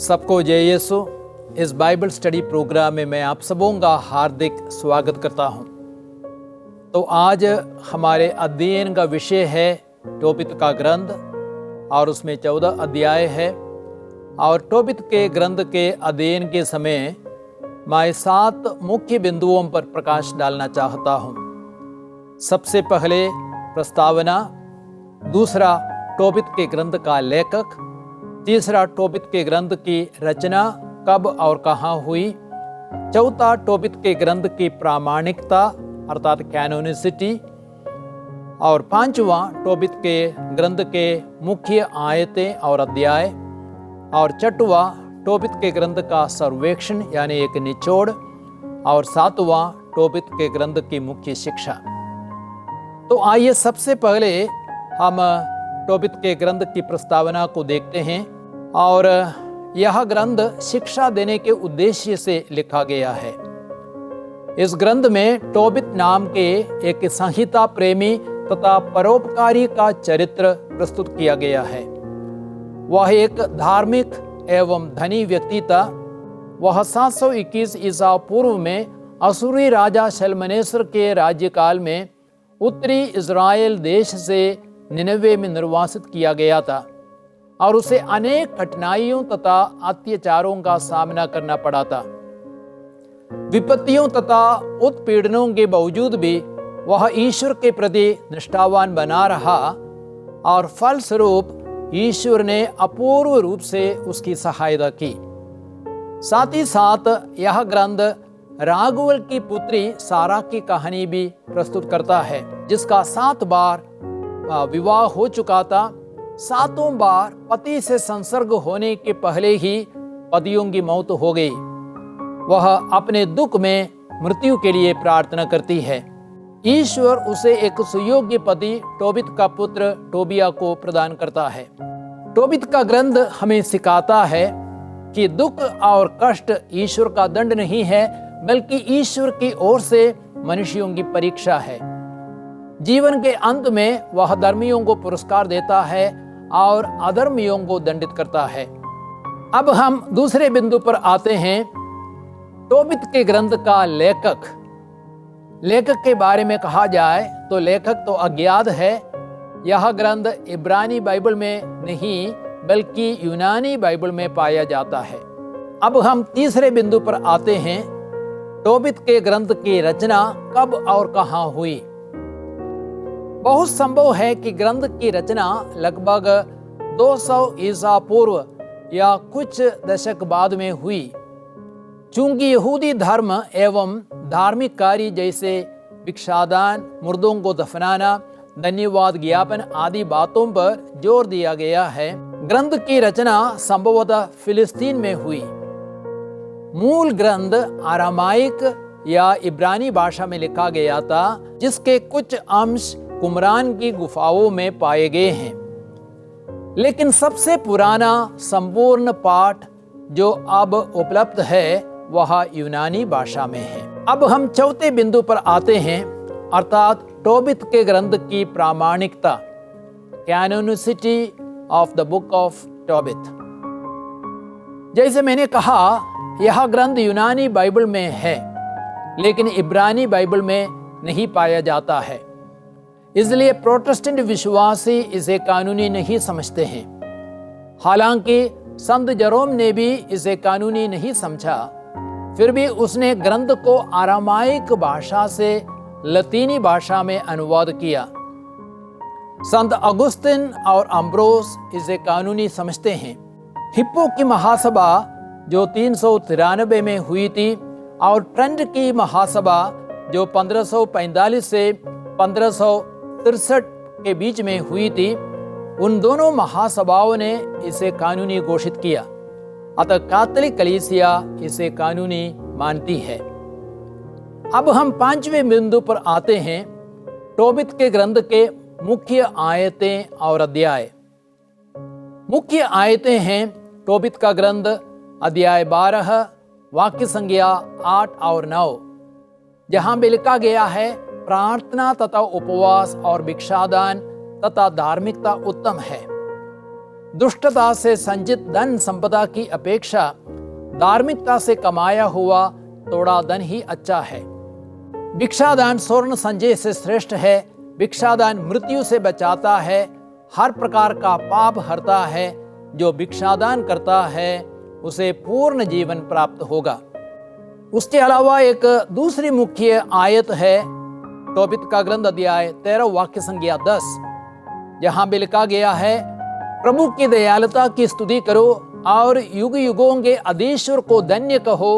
सबको जय यीशु। इस बाइबल स्टडी प्रोग्राम में मैं आप सबों का हार्दिक स्वागत करता हूं। तो आज हमारे अध्ययन का विषय है टोबित का ग्रंथ और उसमें 14 अध्याय है। और टोबित के ग्रंथ के अध्ययन के समय मैं 7 मुख्य बिंदुओं पर प्रकाश डालना चाहता हूं। सबसे पहले प्रस्तावना, दूसरा टोबित के ग्रंथ का लेखक, तीसरा टोबित के ग्रंथ की रचना कब और कहाँ हुई, चौथा टोबित के ग्रंथ की प्रामाणिकता अर्थात कैनोनिसिटी, और पांचवा टोबित के ग्रंथ के मुख्य आयतें और अध्याय, और छठवां टोबित के ग्रंथ का सर्वेक्षण यानी एक निचोड़, और सातवां टोबित के ग्रंथ की मुख्य शिक्षा। तो आइए सबसे पहले हम टोबित के ग्रंथ की प्रस्तावना को देखते हैं। और यह ग्रंथ शिक्षा देने के उद्देश्य से लिखा गया है। इस ग्रंथ में टोबित नाम के एक संहिता प्रेमी तथा परोपकारी का चरित्र प्रस्तुत किया गया है। वह एक धार्मिक एवं धनी व्यक्ति था। वह 721 ईसा पूर्व में असुरी राजा शल्मनेसर के राज्यकाल में उत्तरी इज़राइल देश से निनवे में निर्वासित किया गया था और उसे अनेक कठिनाइयों तथा अत्याचारों का सामना करना पड़ा था। विपत्तियों तथा उत्पीड़नों के बावजूद भी वह ईश्वर के प्रति निष्ठावान बना रहा और फलस्वरूप ईश्वर ने अपूर्व रूप से उसकी सहायता की। साथ ही साथ यह ग्रंथ रागुल की पुत्री सारा की कहानी भी प्रस्तुत करता है, जिसका 7 बार विवाह हो चुका था। 7 बार पति से संसर्ग होने के पहले ही पतियों की मौत हो गई। वह अपने दुख में मृत्यु के लिए प्रार्थना करती है। ईश्वर उसे एक सुयोग्य पति टोबित का पुत्र टोबिया को प्रदान करता है। टोबित का ग्रंथ हमें सिखाता है कि दुख और कष्ट ईश्वर का दंड नहीं है, बल्कि ईश्वर की ओर से मनुष्यों की परीक्षा है। जीवन के अंत में वह धर्मियों को पुरस्कार देता है और अधर्मियों को दंडित करता है। अब हम दूसरे बिंदु पर आते हैं। टोबित के ग्रंथ का लेखक के बारे में कहा जाए तो लेखक तो अज्ञात है। यह ग्रंथ इब्रानी बाइबल में नहीं बल्कि यूनानी बाइबल में पाया जाता है। अब हम तीसरे बिंदु पर आते हैं। टोबित के ग्रंथ की रचना कब और कहाँ हुई। बहुत संभव है कि ग्रंथ की रचना लगभग 200 ईसा पूर्व या कुछ दशक बाद में हुई। चूंकि यहूदी धर्म एवं धार्मिक कार्य जैसे भिक्षादान, मुर्दों को दफनाना, धन्यवाद ज्ञापन आदि बातों पर जोर दिया गया है, ग्रंथ की रचना संभवतः फिलिस्तीन में हुई। मूल ग्रंथ अरामाइक या इब्रानी भाषा में लिखा गया था, जिसके कुछ अंश कुमरान की गुफाओं में पाए गए हैं। लेकिन सबसे पुराना संपूर्ण पाठ जो अब उपलब्ध है वह यूनानी भाषा में है। अब हम चौथे बिंदु पर आते हैं, अर्थात टोबित के ग्रंथ की प्रामाणिकता, कैनोनिसिटी ऑफ द बुक ऑफ टोबित। जैसे मैंने कहा, यह ग्रंथ यूनानी बाइबल में है लेकिन इब्रानी बाइबल में नहीं पाया जाता है। इसलिए प्रोटेस्टेंट विश्वासी इसे कानूनी नहीं समझते हैं। हालांकि संत जेरोम ने भी इसे कानूनी नहीं समझा, फिर भी उसने ग्रंथ को अरामाइक भाषा से लतीनी भाषा में अनुवाद किया। संत अगुस्तिन और अम्ब्रोस इसे कानूनी समझते हैं। हिप्पो की महासभा जो 393 में हुई थी और ट्रेंट की महासभा जो 1545 से 1563 के बीच में हुई थी, उन दोनों महासभाओं ने इसे कानूनी घोषित किया। अतः कैथोलिक कलीसिया इसे कानूनी मानती है। अब हम 5वें बिंदु पर आते हैं। टोबित के ग्रंथ के मुख्य आयतें और अध्याय। मुख्य आयतें हैं टोबित का ग्रंथ अध्याय 12, वाक्य संख्या 8 और 9, जहां भी लिखा गया है प्रार्थना तथा उपवास और भिक्षादान तथा धार्मिकता उत्तम है। दुष्टता से संचित धन संपदा की अपेक्षा धार्मिकता से कमाया हुआ थोड़ा धन ही अच्छा है। भिक्षादान स्वर्ण संचय से श्रेष्ठ है। भिक्षादान मृत्यु से बचाता है, हर प्रकार का पाप हरता है। जो भिक्षादान करता है उसे पूर्ण जीवन प्राप्त होगा। उसके अलावा एक दूसरी मुख्य आयत है तोबित का ग्रंथ अध्याय 13 वाक्य संख्या 10, जहां भी लिखा गया है, प्रभु की दयालुता की स्तुति करो और युग युगों के अधीश्वर को धन्य कहो,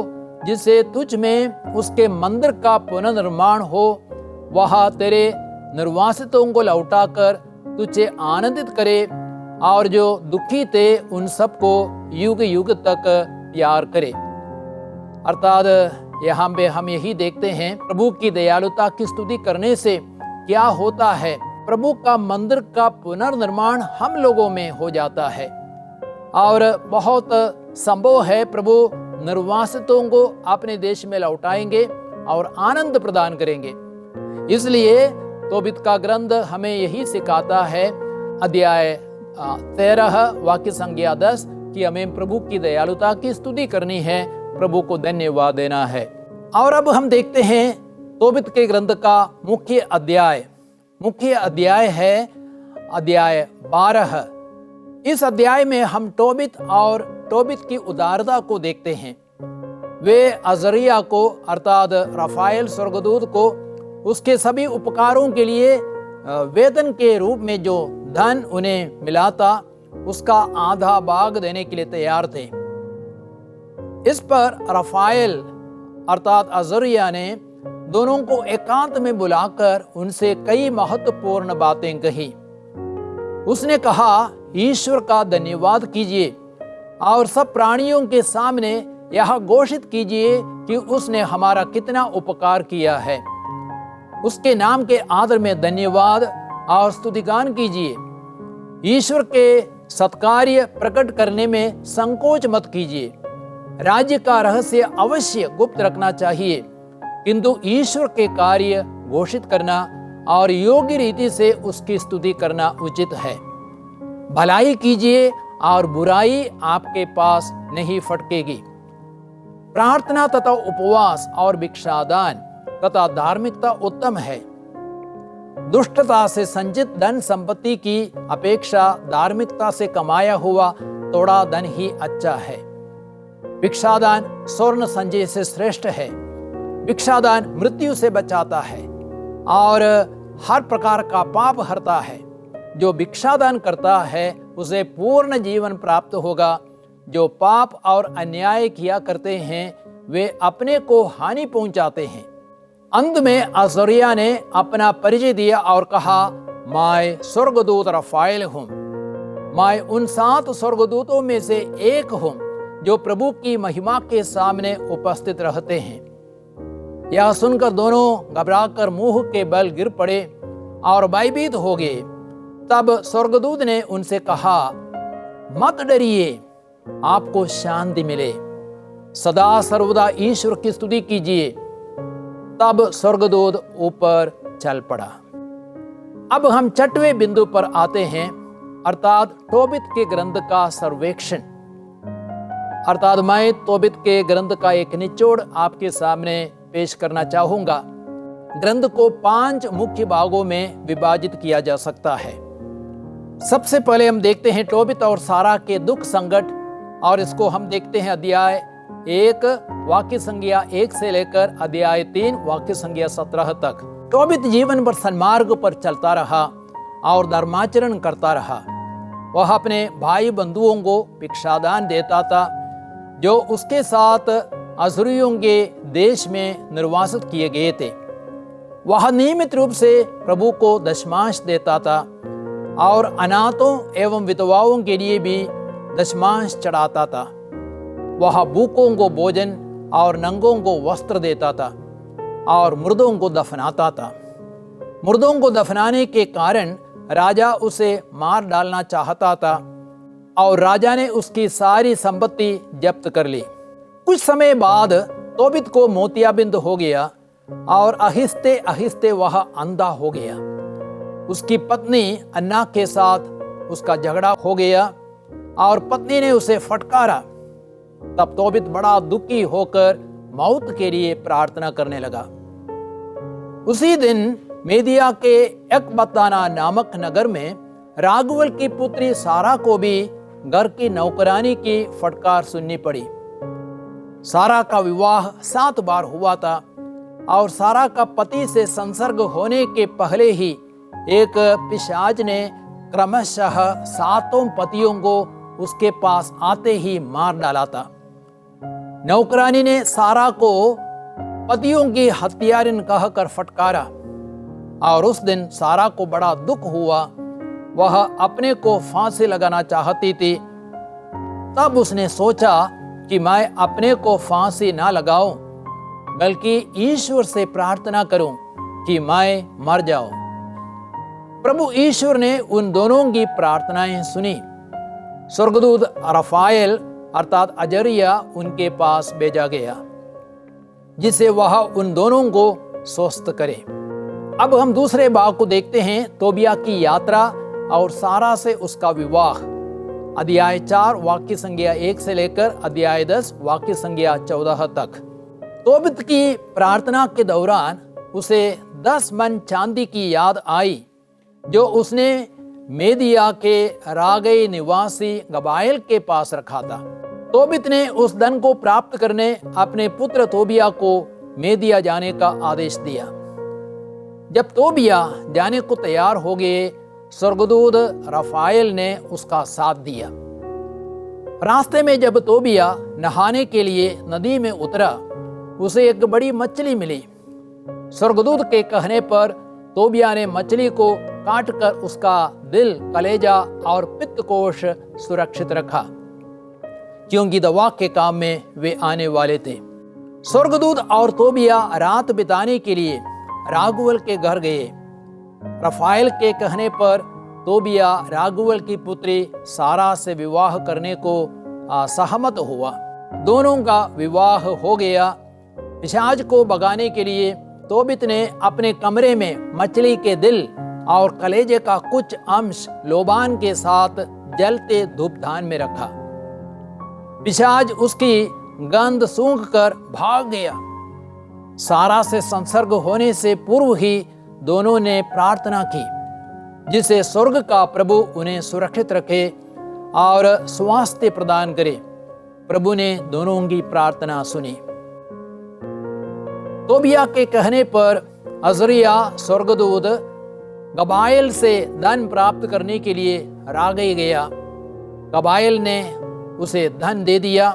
जिससे तुझ में उसके मंदिर का पुनर्निर्माण हो। वह तेरे निर्वासितों को लौटाकर तुझे आनंदित करे और जो दुखी थे उन सबको युग युग तक प्यार करे। अर्थात यहाँ पे हम यही देखते हैं, प्रभु की दयालुता की स्तुति करने से क्या होता है, प्रभु का मंदिर का पुनर्निर्माण हम लोगों में हो जाता है और बहुत संभव है प्रभु निर्वासितों को अपने देश में लौटाएंगे और आनंद प्रदान करेंगे। इसलिए तोबित का ग्रंथ हमें यही सिखाता है, अध्याय 13 वाक्य संख्या 10, कि हमें प्रभु की दयालुता की स्तुति करनी है, प्रभु को धन्यवाद देना है। और अब हम देखते हैं तोबित के ग्रंथ का मुख्य अध्याय है अध्याय 12। इस अध्याय में हम तोबित और तोबित की उदारता को देखते हैं। वे अजरिया को अर्थात रफाएल स्वर्गदूत को उसके सभी उपकारों के लिए वेतन के रूप में जो धन उन्हें मिला था उसका आधा भाग देने के लिए तैयार थे। इस पर रफाएल अर्थात अजरिया ने दोनों को एकांत में बुलाकर उनसे कई महत्वपूर्ण बातें कही। उसने कहा, ईश्वर का धन्यवाद कीजिए और सब प्राणियों के सामने यह घोषित कीजिए कि उसने हमारा कितना उपकार किया है। उसके नाम के आदर में धन्यवाद और स्तुतिगान कीजिए। ईश्वर के सत्कार्य प्रकट करने में संकोच मत कीजिए। राज्य का रहस्य अवश्य गुप्त रखना चाहिए, किंतु ईश्वर के कार्य घोषित करना और योग्य रीति से उसकी स्तुति करना उचित है। भलाई कीजिए और बुराई आपके पास नहीं फटकेगी। प्रार्थना तथा उपवास और भिक्षादान तथा धार्मिकता उत्तम है। दुष्टता से संचित धन संपत्ति की अपेक्षा धार्मिकता से कमाया हुआ थोड़ा धन ही अच्छा है। भिक्षादान स्वर्ण संचय से श्रेष्ठ है। भिक्षादान मृत्यु से बचाता है और हर प्रकार का पाप हरता है। जो भिक्षादान करता है उसे पूर्ण जीवन प्राप्त होगा। जो पाप और अन्याय किया करते हैं वे अपने को हानि पहुंचाते हैं। अंत में अजरिया ने अपना परिचय दिया और कहा, मैं स्वर्गदूत रफाएल हूँ। मैं उन 7 स्वर्गदूतों में से एक हूँ जो प्रभु की महिमा के सामने उपस्थित रहते हैं। यह सुनकर दोनों घबराकर मुंह के बल गिर पड़े और भयभीत हो गए। तब स्वर्गदूत ने उनसे कहा, मत डरिए, आपको शांति मिले। सदा सर्वदा ईश्वर की स्तुति कीजिए। तब स्वर्गदूत ऊपर चल पड़ा। अब हम 6वें बिंदु पर आते हैं, अर्थात तोबित के ग्रंथ का सर्वेक्षण। अर्थात मैं तोबित के ग्रंथ का एक निचोड़ आपके सामने पेश करना चाहूंगा। ग्रंथ को 5 मुख्य भागों में विभाजित किया जा सकता है। सबसे पहले हम देखते हैं तोबित और सारा के दुख संकट, और इसको हम देखते हैं अध्याय 1 वाक्य संख्या 1 से लेकर अध्याय 3 वाक्य संख्या 17 तक। तोबित जीवन भर सन्मार्ग पर चलता रहा और धर्माचरण करता रहा। वह अपने भाई बंधुओं को भिक्षादान देता था जो उसके साथ अज़ुरियों के देश में निर्वासित किए गए थे। वह नियमित रूप से प्रभु को दशमांश देता था और अनाथों एवं विधवाओं के लिए भी दशमांश चढ़ाता था। वह भूखों को भोजन और नंगों को वस्त्र देता था और मुर्दों को दफनाता था। मुर्दों को दफनाने के कारण राजा उसे मार डालना चाहता था और राजा ने उसकी सारी संपत्ति जब्त कर ली। कुछ समय बाद तोबित को मोतियाबिंद हो गया और आहिस्ते आहिस्ते वह अंधा हो गया। उसकी पत्नी अन्ना के साथ उसका झगड़ा हो गया और पत्नी ने उसे फटकारा। तब तोबित बड़ा दुखी होकर मौत के लिए प्रार्थना करने लगा। उसी दिन मेदिया के एकबताना नामक नगर में रागुल की पुत्री सारा को भी घर की नौकरानी की फटकार सुननी पड़ी। सारा का विवाह 7 बार हुआ था और सारा का पति से संसर्ग होने के पहले ही एक पिशाच ने क्रमशः 7 पतियों को उसके पास आते ही मार डाला था। नौकरानी ने सारा को पतियों की हत्यारिन कहकर फटकारा और उस दिन सारा को बड़ा दुख हुआ। वह अपने को फांसी लगाना चाहती थी। तब उसने सोचा कि मैं अपने को फांसी ना लगाऊं, बल्कि ईश्वर से प्रार्थना करूं कि मैं मर जाऊं। प्रभु ईश्वर ने उन दोनों की प्रार्थनाएं सुनी। स्वर्गदूत रफाएल अर्थात अजरिया उनके पास भेजा गया, जिसे वह उन दोनों को स्वस्थ करे। अब हम दूसरे भाग को देखते हैं, तोबिया की यात्रा और सारा से उसका विवाह। अध्याय 4 वाक्य संज्ञा 1 से लेकर अध्याय 10 वाक्य संज्ञा 14 तक। तोबित की प्रार्थना के दौरान उसे 10 मन चांदी की याद आई जो उसने मेदिया के रागई निवासी गबायल के पास रखा था। तोबित ने उस धन को प्राप्त करने अपने पुत्र तोबिया को मेदिया जाने का आदेश दिया। जब तोबिया जाने को तैयार हो गए, स्वर्गदूत रफाएल ने उसका साथ दिया। रास्ते में जब तोबिया नहाने के लिए नदी में उतरा, उसे एक बड़ी मछली मिली। स्वर्गदूत के कहने पर तोबिया ने मछली को काटकर उसका दिल, कलेजा और पित्तकोश सुरक्षित रखा, क्योंकि दवा के काम में वे आने वाले थे। स्वर्गदूत और तोबिया रात बिताने के लिए रागुल के घर गए। रफाएल के कहने पर तोबिया रागुल की पुत्री सारा से विवाह करने को सहमत हुआ। दोनों का विवाह हो गया। पिशाच को भगाने के लिए तोबित ने अपने कमरे में मछली के दिल और कलेजे का कुछ अंश लोबान के साथ जलते धूपदान में रखा। पिशाच उसकी गंध सूंघकर भाग गया। सारा से संसर्ग होने से पूर्व ही दोनों ने प्रार्थना की, जिसे स्वर्ग का प्रभु उन्हें सुरक्षित रखे और स्वास्थ्य प्रदान करे। प्रभु ने दोनों की प्रार्थना सुनी। तोबिया के कहने पर अजरिया स्वर्गदूत गबायल से धन प्राप्त करने के लिए रागई गया। गबायल ने उसे धन दे दिया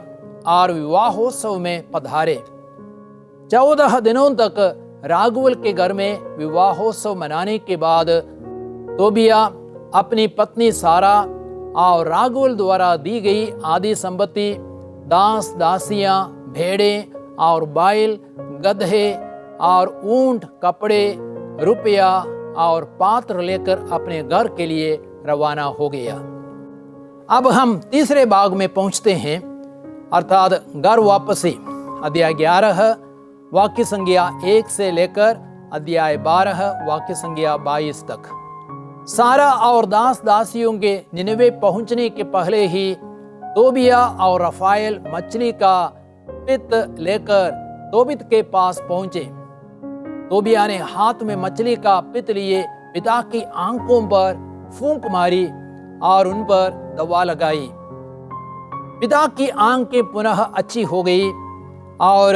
और विवाहोत्सव में पधारे। 14 दिनों तक रागुल के घर में विवाहोत्सव मनाने के बाद तोबिया अपनी पत्नी सारा और रागुल द्वारा दी गई आदि संपत्ति, दास दासियां, भेड़ें और बैल, गधे और ऊंट, कपड़े, रुपया और पात्र लेकर अपने घर के लिए रवाना हो गया। अब हम तीसरे भाग में पहुंचते हैं, अर्थात घर वापसी। अध्याय 11 वाक्य संज्ञा 1 से लेकर अध्याय 12 वाक्य संज्ञा 22 तक। सारा और दास दासियों के निनवे पहुंचने के पहले ही तोबिया और रफाएल मछली का पित्त लेकर तोबित के पास पहुंचे। तोबिया ने हाथ में मछली का पित्त लिए पिता की आंखों पर फूंक मारी और उन पर दवा लगाई। पिता की आंखें पुनः अच्छी हो गई और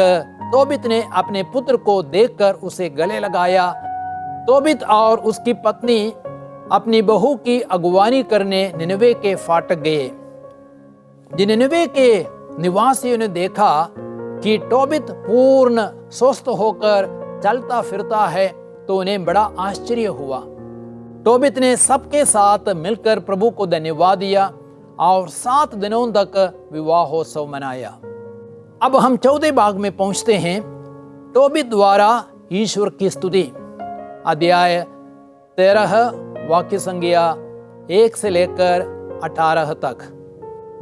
तोबित ने अपने पुत्र को देखकर उसे गले लगाया। तोबित और उसकी पत्नी अपनी बहू की अगुवानी करने निनवे के फाटक गए। निनवे के निवासियों ने देखा कि तोबित पूर्ण स्वस्थ होकर चलता फिरता है, तो उन्हें बड़ा आश्चर्य हुआ। तोबित ने सबके साथ मिलकर प्रभु को धन्यवाद दिया और 7 दिनों तक विवाहोत्सव मनाया। अब हम 14 भाग में पहुंचते हैं, तोबित द्वारा ईश्वर की स्तुति। अध्याय 13 वाक्य संज्ञा 1 से लेकर 18 तक।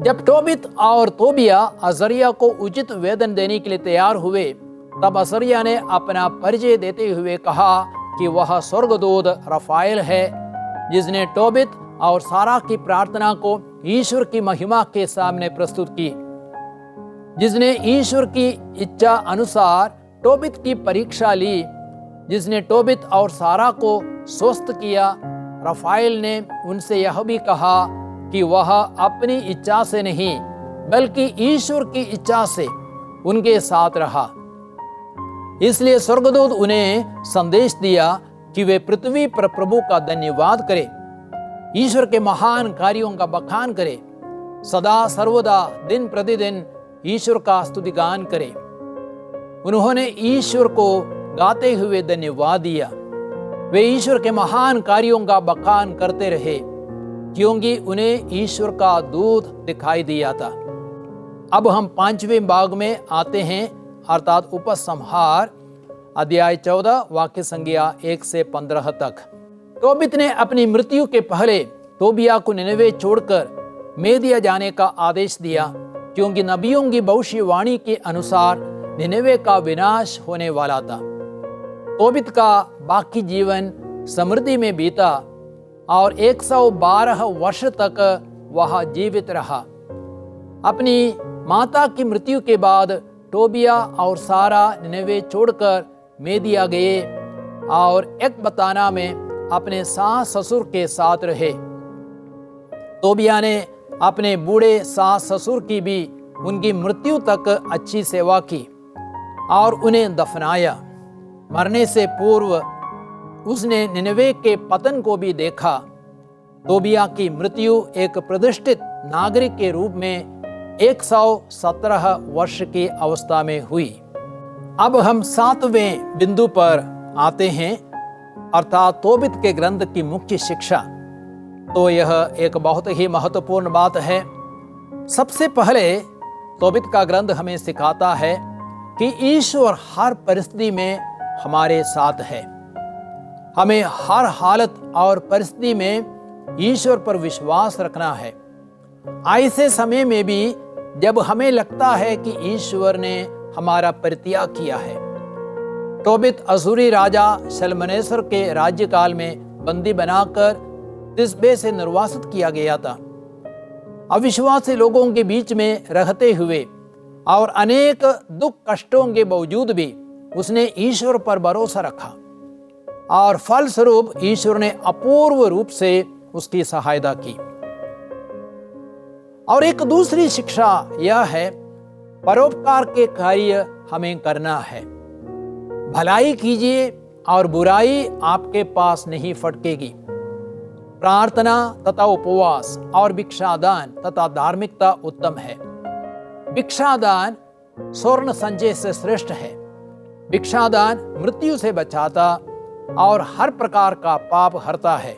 जब तोबित और तोबिया अजरिया को उचित वेतन देने के लिए तैयार हुए, तब अजरिया ने अपना परिचय देते हुए कहा कि वह स्वर्गदूत रफाएल है, जिसने तोबित और सारा की प्रार्थना को ईश्वर की महिमा के सामने प्रस्तुत की, जिसने ईश्वर की इच्छा अनुसार टोबित की परीक्षा ली, जिसने टोबित और सारा को स्वस्थ किया। रफाएल ने उनसे यह भी कहा कि वह अपनी इच्छा से नहीं बल्कि ईश्वर की इच्छा से उनके साथ रहा। इसलिए स्वर्गदूत उन्हें संदेश दिया कि वे पृथ्वी पर प्रभु का धन्यवाद करें, ईश्वर के महान कार्यों का बखान करें, सदा सर्वदा दिन प्रतिदिन ईश्वर का स्तुतिगान करें। उन्होंने ईश्वर को गाते हुए धन्यवाद दिया। वे ईश्वर के महान कार्यों का बखान करते रहे क्योंकि उन्हें ईश्वर का दूत दिखाई दिया था। अब हम 5वें भाग में आते हैं, अर्थात उपसंहार, अध्याय 14 वाक्य संज्ञा 1 से 15 तक। टोबित ने अपनी मृत्यु के पहले तोबिया को निनवे छोड़कर मेदिया जाने का आदेश दिया, क्योंकि नबियों की भविष्यवाणी के अनुसार निनवे का विनाश होने वाला था। तोबित का बाकी जीवन समृद्धि में बीता और 112 वर्ष तक वह जीवित रहा। अपनी माता की मृत्यु के बाद टोबिया और सारा निनवे छोड़कर मेदिया गए और एकबताना में अपने सास ससुर के साथ रहे। तोबिया ने अपने बूढ़े सास ससुर की भी उनकी मृत्यु तक अच्छी सेवा की और उन्हें दफनाया। मरने से पूर्व उसने निनवे के पतन को भी देखा। तोबिया की मृत्यु एक प्रतिष्ठित नागरिक के रूप में 117 वर्ष की अवस्था में हुई। अब हम 7वें बिंदु पर आते हैं, अर्थात तोबित के ग्रंथ की मुख्य शिक्षा। तो यह एक बहुत ही महत्वपूर्ण बात है। सबसे पहले तोबित का ग्रंथ हमें सिखाता है कि ईश्वर हर परिस्थिति में हमारे साथ है। हमें हर हालत और परिस्थिति में ईश्वर पर विश्वास रखना है। ऐसे समय में भी जब हमें लगता है कि ईश्वर ने हमारा परित्याग किया है। टोबित असूरी राजा शल्मनेसर के राज्यकाल में बंदी बनाकर तिस्बे से निर्वासित किया गया था। अविश्वासी लोगों के बीच में रहते हुए और अनेक दुख कष्टों के बावजूद भी उसने ईश्वर पर भरोसा रखा और फलस्वरूप ईश्वर ने अपूर्व रूप से उसकी सहायता की। और एक दूसरी शिक्षा यह है, परोपकार के कार्य हमें करना है। भलाई कीजिए और बुराई आपके पास नहीं फटकेगी। प्रार्थना तथा उपवास और भिक्षादान तथा धार्मिकता उत्तम है। भिक्षादान स्वर्ण संचय से श्रेष्ठ है। भिक्षादान मृत्यु से बचाता और हर प्रकार का पाप हरता है।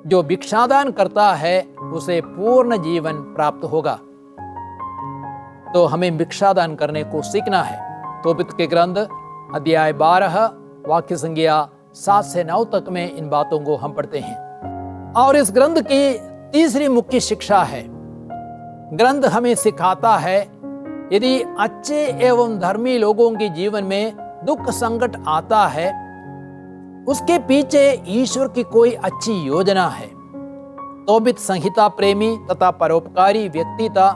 जो भिक्षादान करता है उसे पूर्ण जीवन प्राप्त होगा। तो हमें भिक्षादान करने को सीखना है। तोबित के ग्रंथ अध्याय 12 वाक्य संज्ञा 7 से 9 तक में इन बातों को हम पढ़ते हैं। और इस ग्रंथ की तीसरी मुख्य शिक्षा है, ग्रंथ हमें सिखाता है यदि अच्छे एवं धर्मी लोगों के जीवन में दुख संकट आता है, उसके पीछे ईश्वर की कोई अच्छी योजना है। तोबित संहिता प्रेमी तथा परोपकारी व्यक्ति था,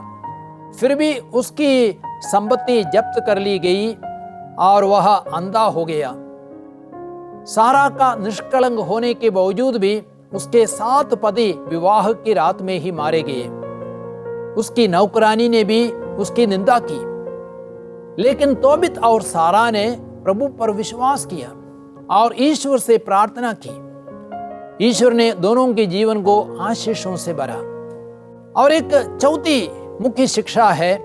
फिर भी उसकी संपत्ति जब्त कर ली गई और वह अंधा हो गया। सारा का निष्कलंक होने के बावजूद भी उसके 7 पति विवाह की रात में ही मारे गए। उसकी नौकरानी ने भी उसकी निंदा की, लेकिन तोबित और सारा ने प्रभु पर विश्वास किया और ईश्वर से प्रार्थना की। ईश्वर ने दोनों के जीवन को आशीषों से भरा। और एक चौथी मुख्य शिक्षा है,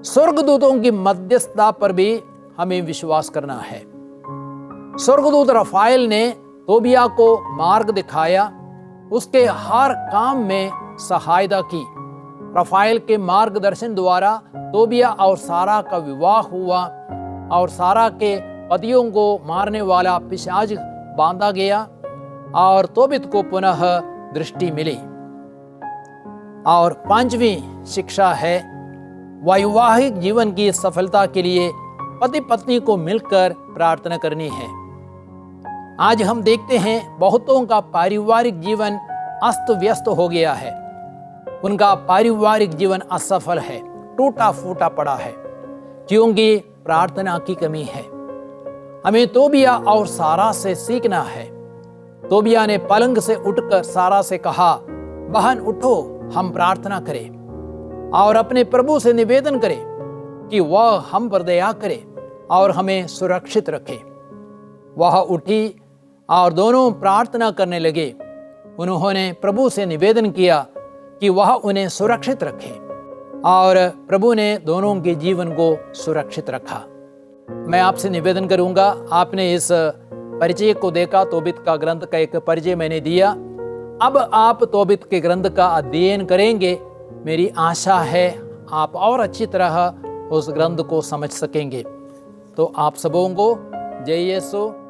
स्वर्गदूतों की मध्यस्थता पर भी हमें विश्वास करना है। स्वर्गदूत रफाएल ने तोबिया को मार्ग दिखाया, उसके हर काम में सहायता की। रफाएल के मार्गदर्शन द्वारा तोबिया और सारा का विवाह हुआ और सारा के पतियों को मारने वाला पिशाच बांधा गया और तोबित को पुनः दृष्टि मिली। और 5वीं शिक्षा है, वैवाहिक जीवन की सफलता के लिए पति पत्नी को मिलकर प्रार्थना करनी है। आज हम देखते हैं बहुतों का पारिवारिक जीवन अस्त व्यस्त हो गया है। उनका पारिवारिक जीवन असफल है, टूटा फूटा पड़ा है, क्योंकि प्रार्थना की कमी है। हमें तोबिया और सारा से सीखना है। तोबिया ने पलंग से उठकर सारा से कहा, बहन उठो, हम प्रार्थना करें और अपने प्रभु से निवेदन करें कि वह हम पर दया करे और हमें सुरक्षित रखे। वह उठी और दोनों प्रार्थना करने लगे। उन्होंने प्रभु से निवेदन किया कि वह उन्हें सुरक्षित रखे और प्रभु ने दोनों के जीवन को सुरक्षित रखा। मैं आपसे निवेदन करूंगा, आपने इस परिचय को देखा, तोबित का ग्रंथ का एक परिचय मैंने दिया। अब आप तोबित के ग्रंथ का अध्ययन करेंगे। मेरी आशा है आप और अच्छी तरह उस ग्रंथ को समझ सकेंगे। तो आप सबों को जय यीशु।